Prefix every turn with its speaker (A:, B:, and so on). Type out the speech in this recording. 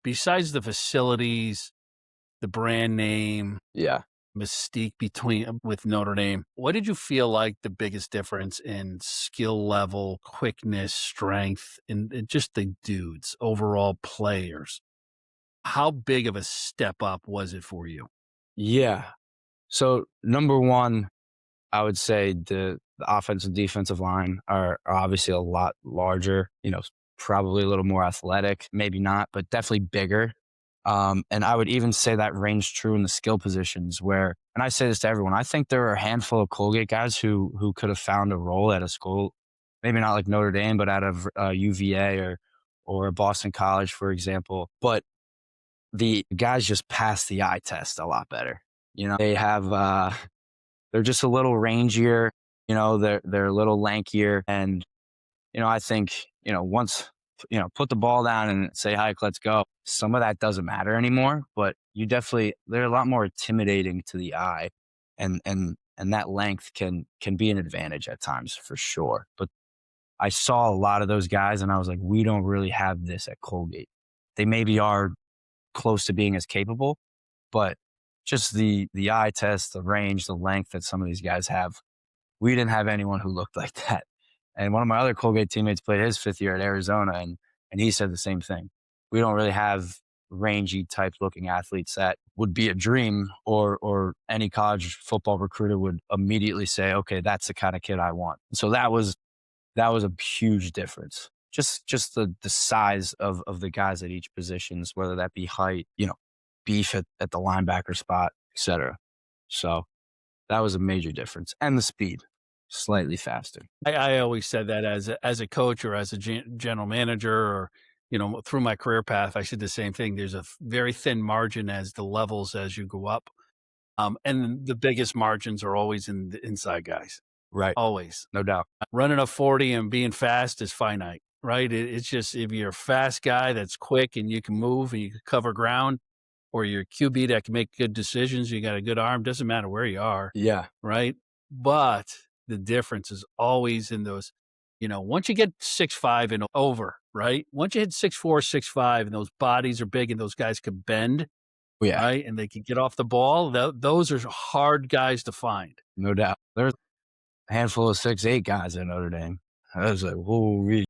A: besides the facilities, the brand name,
B: Yeah.
A: mystique between with Notre Dame, what did you feel like the biggest difference in skill level, quickness, strength, and just the dudes, overall players? How big of a step up was it for you?
B: Yeah. So number one, I would say the offensive defensive line are obviously a lot larger, probably a little more athletic, maybe not, but definitely bigger. And I would even say that range true in the skill positions where, and I say this to everyone, I think there are a handful of Colgate guys who could have found a role at a school, maybe not like Notre Dame, but out of UVA or Boston College, for example. But the guys just pass the eye test a lot better. They have they're just a little rangier, they're a little lankier. And, I think, once, put the ball down and say, hike, let's go. Some of that doesn't matter anymore, but they're a lot more intimidating to the eye. And that length can be an advantage at times for sure. But I saw a lot of those guys and I was like, we don't really have this at Colgate. They maybe are close to being as capable, but just the eye test, the range, the length that some of these guys have, we didn't have anyone who looked like that. And one of my other Colgate teammates played his 5th year at Arizona, and he said the same thing. We don't really have rangy type looking athletes that would be a dream, or any college football recruiter would immediately say, okay, that's the kind of kid I want. So that was a huge difference. Just the size of the guys at each positions, whether that be height, beef at the linebacker spot, etc. So that was a major difference. And the speed, slightly faster.
A: I always said that as a coach or as a general manager or, through my career path, I said the same thing. There's a very thin margin as the levels as you go up. And the biggest margins are always in the inside guys,
B: Right.
A: always.
B: No doubt.
A: Running a 40 and being fast is finite, right? It's just if you're a fast guy that's quick and you can move and you can cover ground, or you're a QB that can make good decisions, you got a good arm, doesn't matter where you are,
B: Yeah.
A: right? But the difference is always in those, once you get 6'5" and over, right? Once you hit 6'4", 6'5", and those bodies are big and those guys can bend,
B: Yeah.
A: right? And they can get off the ball, those are hard guys to find.
B: No doubt. There's a handful of 6'8" guys at Notre Dame. I was like, whoa,